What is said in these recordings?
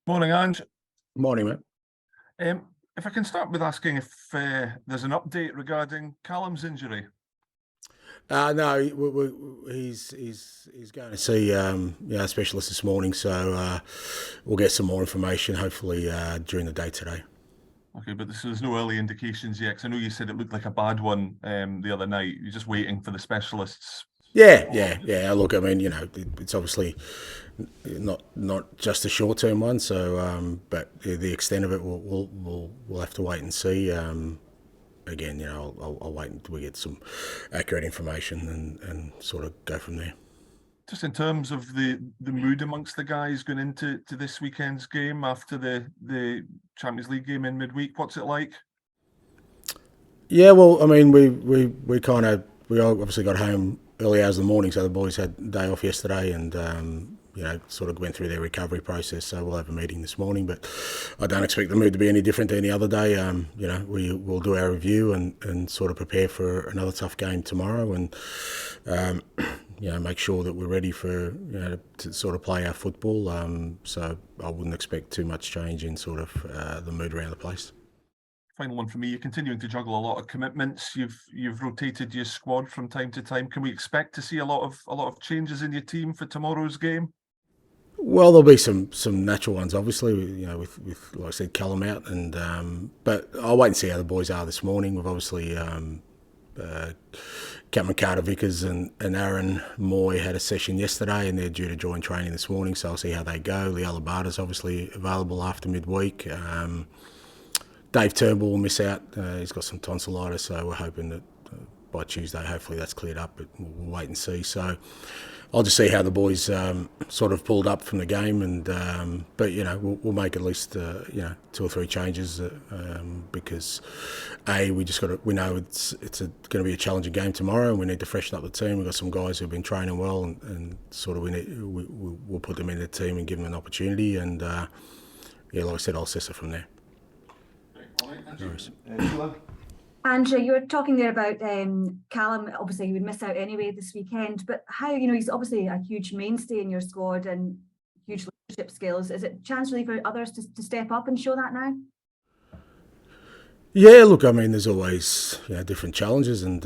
Morning, Ange. Morning, mate. If I can start with asking if there's an update regarding Callum's injury. No, he's going to see a specialist this morning, so we'll get some more information hopefully during the day today. Okay, but there's no early indications yet, 'cause I know you said it looked like a bad one the other night. You're just waiting for the specialists. Yeah. Look, I mean, it's obviously not just a short term one, so but the extent of it, we'll have to wait and see. Again, I'll wait until we get some accurate information and sort of go from there. Just in terms of the mood amongst the guys going into this weekend's game after the Champions League game in midweek, what's it like? Yeah, well, I mean, we obviously got home early hours of the morning, so the boys had a day off yesterday, and sort of went through their recovery process. So we'll have a meeting this morning, but I don't expect the mood to be any different to any other day. We'll do our review and sort of prepare for another tough game tomorrow, and make sure that we're ready for to sort of play our football. So I wouldn't expect too much change in sort of the mood around the place. Final one for me. You're continuing to juggle a lot of commitments. You've rotated your squad from time to time. Can we expect to see a lot of changes in your team for tomorrow's game? Well, there'll be some natural ones, obviously. With like I said, Callum out, and but I'll wait and see how the boys are this morning. We've obviously Captain Carter Vickers and Aaron Moy had a session yesterday, and they're due to join training this morning. So I'll see how they go. Leo Labata's obviously available after midweek. Dave Turnbull will miss out. He's got some tonsillitis, so we're hoping that by Tuesday, hopefully that's cleared up, but we'll wait and see. So I'll just see how the boys sort of pulled up from the game, and but we'll make at least 2 or 3 changes because we know it's going to be a challenging game tomorrow, and we need to freshen up the team. We've got some guys who've been training well, and sort of we'll put them in the team and give them an opportunity, and like I said, I'll assess it from there. Andrew, you were talking there about Callum. Obviously, he would miss out anyway this weekend, but how, he's obviously a huge mainstay in your squad and huge leadership skills. Is it a chance really for others to step up and show that now? Yeah, look, I mean, there's always different challenges, and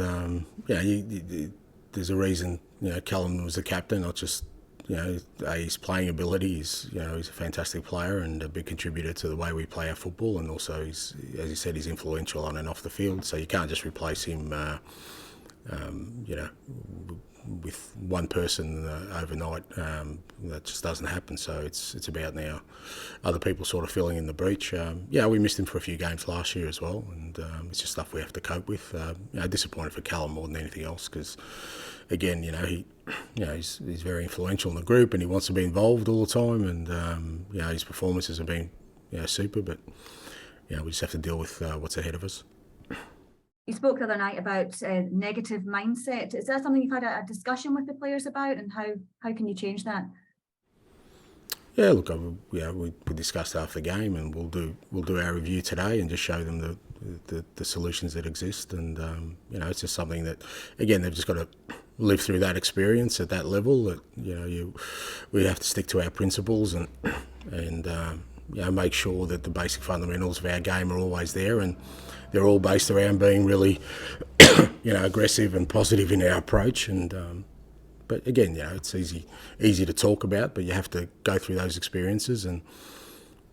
there's a reason Callum was the captain, not just his playing ability. He's a fantastic player and a big contributor to the way we play our football, and also as you said, he's influential on and off the field. So you can't just replace him, with one person overnight. That just doesn't happen. So it's about now other people sort of filling in the breach. We missed him for a few games last year as well, and it's just stuff we have to cope with. Disappointed for Callum more than anything else, because again, he's very influential in the group, and he wants to be involved all the time, and his performances have been super, but we just have to deal with what's ahead of us. You spoke the other night about negative mindset. Is that something you've had a discussion with the players about, and how can you change that? Yeah, look, we discussed after the game, and we'll do our review today and just show them the solutions that exist, and it's just something that, again, they've just got to live through that experience at that level. That we have to stick to our principles and make sure that the basic fundamentals of our game are always there, and they're all based around being really aggressive and positive in our approach. And but again, it's easy to talk about, but you have to go through those experiences, and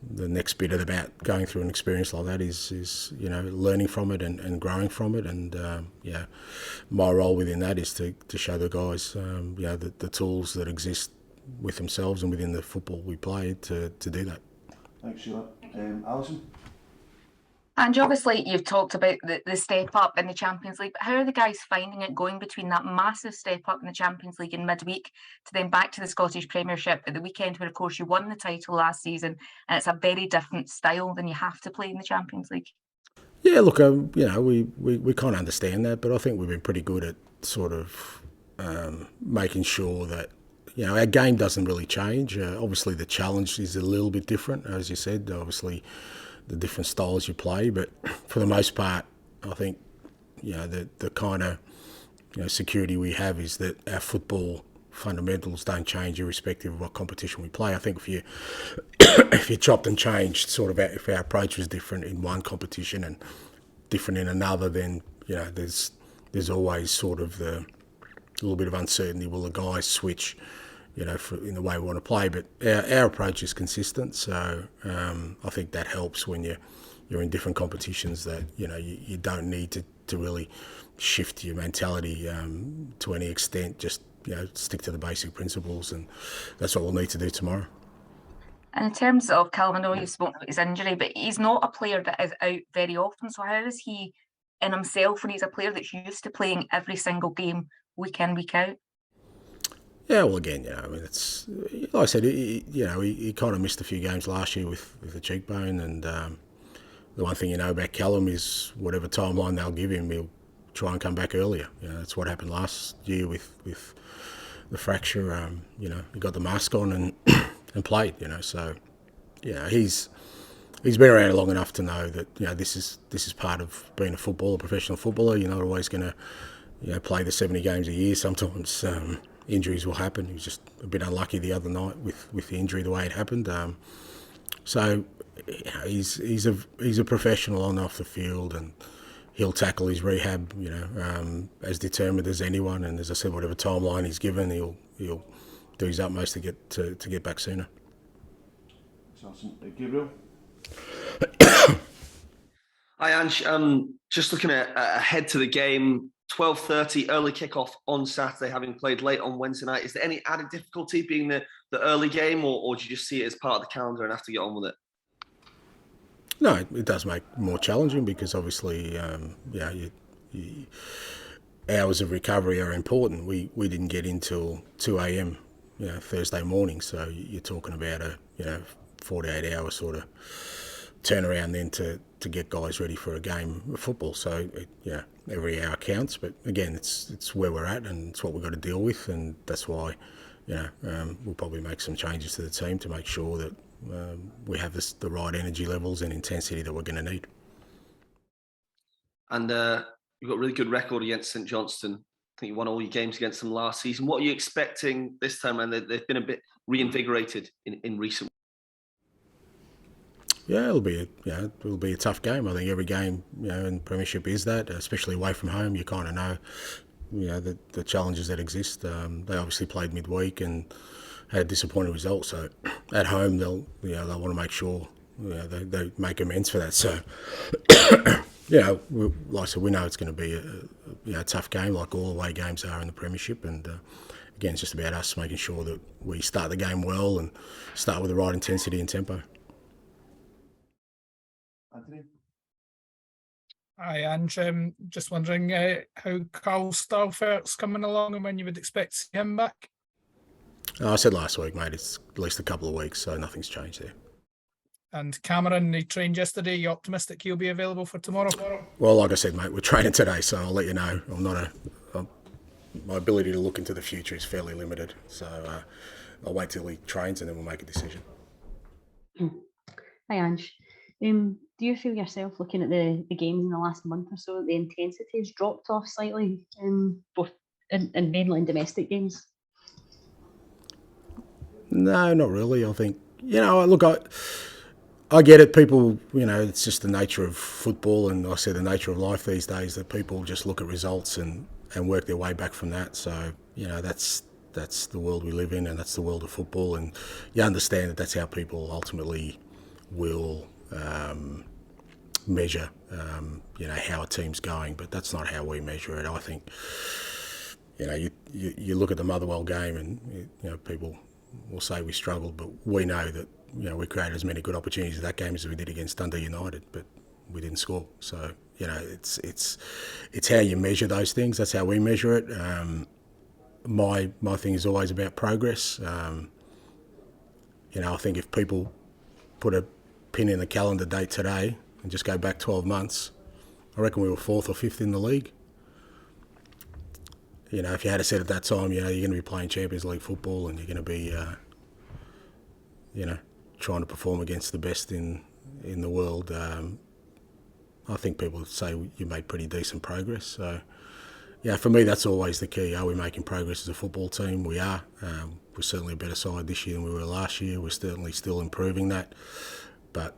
the next bit about going through an experience like that is learning from it and growing from it. And my role within that is to show the guys the tools that exist with themselves and within the football we play to do that. Thanks, Sheila. Alison? And obviously you've talked about the step up in the Champions League, but how are the guys finding it going between that massive step up in the Champions League in midweek to then back to the Scottish Premiership at the weekend, where of course you won the title last season, and it's a very different style than you have to play in the Champions League? Yeah, look, we kind of understand that, but I think we've been pretty good at sort of making sure that our game doesn't really change. Obviously the challenge is a little bit different, as you said, obviously the different styles you play, but for the most part, I think the kind of security we have is that our football fundamentals don't change irrespective of what competition we play. I think if you chopped and changed sort of if our approach was different in one competition and different in another, then there's always sort of a little bit of uncertainty. Will the guys switch, in the way we want to play? But our approach is consistent, so I think that helps when you're in different competitions. That you don't need to really shift your mentality to any extent. Just stick to the basic principles, and that's what we'll need to do tomorrow. And in terms of Callum, I know you've spoken about his injury, but he's not a player that is out very often. So how is he in himself when he's a player that's used to playing every single game week in, week out? Yeah, well, again, it's like I said, he kind of missed a few games last year with the cheekbone, and the one thing about Callum is whatever timeline they'll give him, he'll try and come back earlier. That's what happened last year with the fracture. He got the mask on and played. So he's been around long enough to know that this is part of being a professional footballer. You're not always going to play the 70 games a year. Sometimes injuries will happen. He was just a bit unlucky the other night with the injury the way it happened. So he's a professional on and off the field, and he'll tackle his rehab as determined as anyone. And as I said, whatever timeline he's given, he'll do his utmost to get back sooner. Gabriel. Hi Ange, just looking ahead to the game, 12:30 early kickoff on Saturday, having played late on Wednesday night. Is there any added difficulty being the early game, or do you just see it as part of the calendar and have to get on with it? No, it does make it more challenging because obviously, hours of recovery are important. We didn't get in till 2 a.m. Thursday morning, so you're talking about a 48-hour sort of turnaround then to get guys ready for a game of football. So every hour counts. But again, it's where we're at, and it's what we've got to deal with, and that's why we'll probably make some changes to the team to make sure that we have the right energy levels and intensity that we're going to need. And you've got a really good record against St Johnston. I think you won all your games against them last season. What are you expecting this time? And they've been a bit reinvigorated in recent. Yeah, it'll be a tough game. I think every game in Premiership is that, especially away from home. You kind of know the challenges that exist. They obviously played midweek and had a disappointing result. So at home they'll want to make sure they make amends for that. So like I said, we know it's going to be a tough game, like all away games are in the Premiership. And again, it's just about us making sure that we start the game well and start with the right intensity and tempo. Anthony. Hi, Ange. Just wondering how Carl Starfelt's coming along and when you would expect to see him back. I said last week, mate, it's at least a couple of weeks, so nothing's changed there. And Cameron, he trained yesterday. You optimistic he'll be available for tomorrow? Well, like I said, mate, we're training today, so I'll let you know. My ability to look into the future is fairly limited, so I'll wait till he trains and then we'll make a decision. Hi, Ange. Do you feel yourself, looking at the games in the last month or so, that the intensity has dropped off slightly, both in mainly in domestic games? No, not really. I think, look, I get it. People, it's just the nature of football, and I say the nature of life these days, that people just look at results and work their way back from that. So, that's the world we live in, and that's the world of football, and you understand that that's how people ultimately will measure, how a team's going, but that's not how we measure it. I think, you look at the Motherwell game, and people will say we struggled, but we know that we created as many good opportunities in that game as we did against Dundee United, but we didn't score. So it's how you measure those things. That's how we measure it. My thing is always about progress. I think if people put a pin in the calendar date today and just go back 12 months, I reckon we were 4th or 5th in the league. If you had said at that time, you're going to be playing Champions League football and you're going to be, trying to perform against the best in the world, I think people would say you made pretty decent progress. So, yeah, for me, that's always the key. Are we making progress as a football team? We are. We're certainly a better side this year than we were last year. We're certainly still improving that. But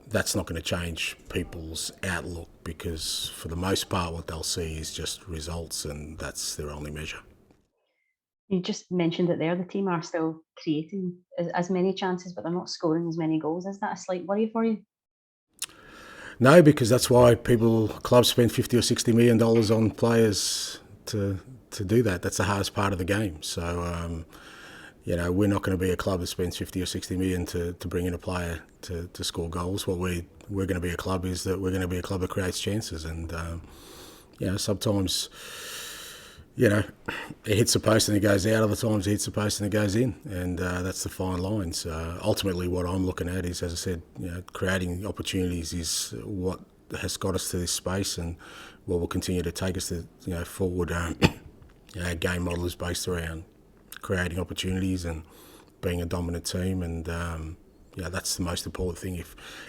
that's not going to change people's outlook, because for the most part what they'll see is just results, and that's their only measure. You just mentioned that there, the team are still creating as many chances, but they're not scoring as many goals. Is that a slight worry for you? No, because that's why clubs spend $50 or $60 million on players to do that. That's the hardest part of the game. So, we're not going to be a club that spends 50 or 60 million to bring in a player to score goals. What we're going to be a club is that we're going to be a club that creates chances. And, sometimes, it hits the post and it goes out. Other times it hits the post and it goes in. And that's the fine line. So ultimately what I'm looking at is, as I said, creating opportunities is what has got us to this space, and what will continue to take us to, forward. Our game model is based around creating opportunities and being a dominant team, and that's the most important thing.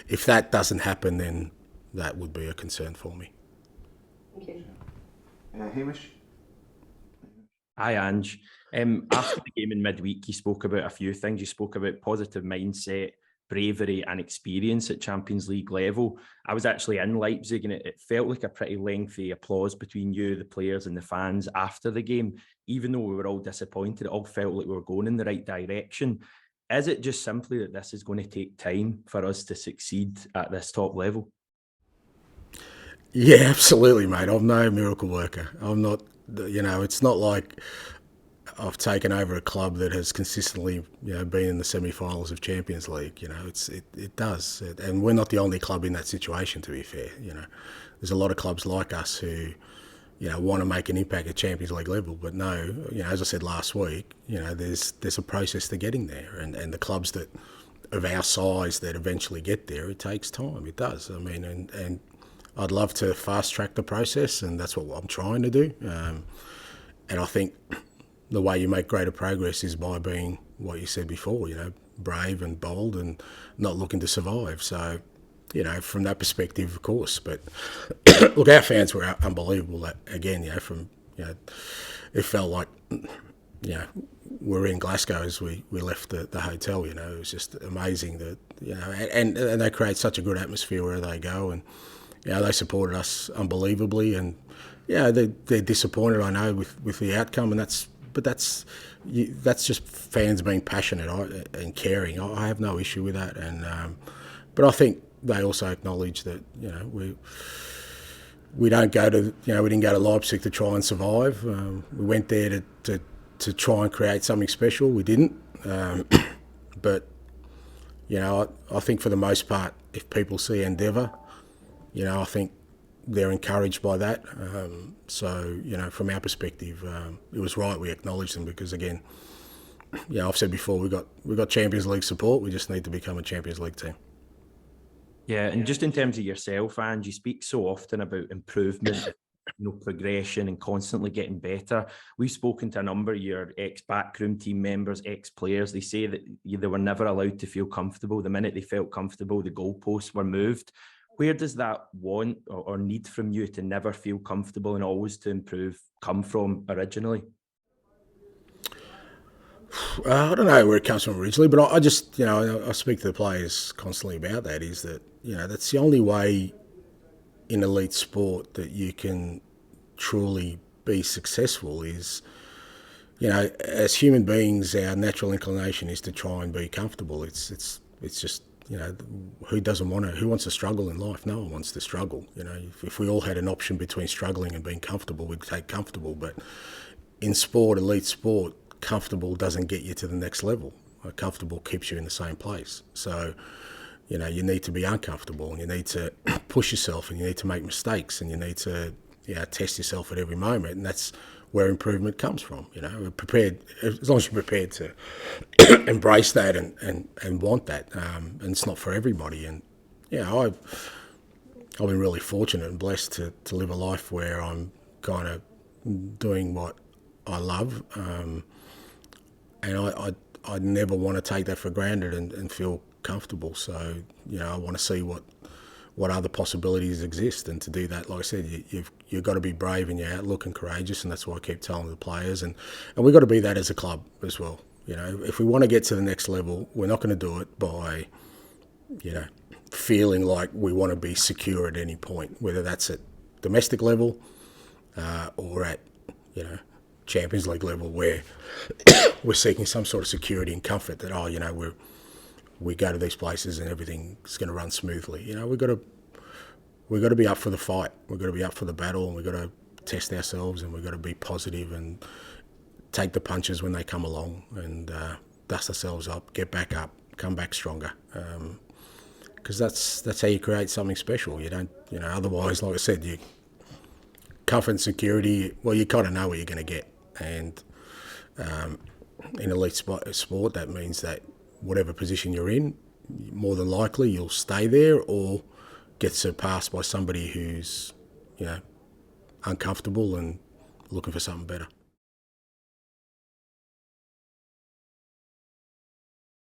If that doesn't happen, then that would be a concern for me. Thank you. Hamish? Hi, Ange. After the game in midweek, you spoke about a few things. You spoke about positive mindset, bravery and experience at Champions League level. I was actually in Leipzig, and it felt like a pretty lengthy applause between you, the players and the fans after the game. Even though we were all disappointed, it all felt like we were going in the right direction. Is it just simply that this is going to take time for us to succeed at this top level? Yeah, absolutely, mate. I'm no miracle worker. I'm not, it's not like I've taken over a club that has consistently, been in the semi-finals of Champions League. It does. And we're not the only club in that situation, to be fair. There's a lot of clubs like us who, want to make an impact at Champions League level. But no, as I said last week, there's a process to getting there. And the clubs that of our size that eventually get there, it takes time. It does. I mean, and I'd love to fast track the process, and that's what I'm trying to do. And I think the way you make greater progress is by being what you said before, brave and bold and not looking to survive. So, from that perspective, of course. But look, our fans were unbelievable. Again, it felt like, we're in Glasgow as we left the hotel. It was just amazing that, and they create such a good atmosphere wherever they go, and they supported us unbelievably, and they're disappointed, I know, with the outcome, and that's just fans being passionate and caring. I have no issue with that, and but I think they also acknowledge that we don't go to we didn't go to Leipzig to try and survive. We went there to try and create something special. We didn't, but I think for the most part, if people see endeavour, I think they're encouraged by that. So, from our perspective, it was right we acknowledged them, because, again, I've said before, we've got Champions League support. We just need to become a Champions League team. Yeah, and just in terms of yourself, Ange, you speak so often about improvement, progression and constantly getting better. We've spoken to a number of your ex-backroom team members, ex-players. They say that they were never allowed to feel comfortable. The minute they felt comfortable, the goalposts were moved. Where does that want or need from you to never feel comfortable and always to improve come from originally? I don't know where it comes from originally, but I just, I speak to the players constantly about that, is that, that's the only way in elite sport that you can truly be successful is, as human beings, our natural inclination is to try and be comfortable. It's just, who wants to struggle in life? No one wants to struggle. If we all had an option between struggling and being comfortable, we'd take comfortable. But in sport, elite sport, comfortable doesn't get you to the next level. Comfortable keeps you in the same place. So, you need to be uncomfortable, and you need to push yourself, and you need to make mistakes, and you need to, test yourself at every moment. And that's where improvement comes from. We're prepared, as long as you're prepared to embrace that and want that. And it's not for everybody. And I've been really fortunate and blessed to live a life where I'm kind of doing what I love, and I never want to take that for granted and feel comfortable. So I want to see what other possibilities exist, and to do that, like I said, you've got to be brave in your outlook and courageous, and that's why I keep telling the players. And we've got to be that as a club as well. You know, if we want to get to the next level, we're not going to do it by, you know, feeling like we want to be secure at any point, whether that's at domestic level or at, you know, Champions League level, where we're seeking some sort of security and comfort that, oh, you know, we go to these places and everything's going to run smoothly. You know, we've got to be up for the fight. We've got to be up for the battle, and we've got to test ourselves, and we've got to be positive and take the punches when they come along, and dust ourselves up, get back up, come back stronger. Because that's how you create something special. You don't, you know, otherwise, like I said, you comfort and security. Well, you kind of know what you're going to get, and in elite sport, that means that whatever position you're in, more than likely you'll stay there or get surpassed by somebody who's, you know, uncomfortable and looking for something better.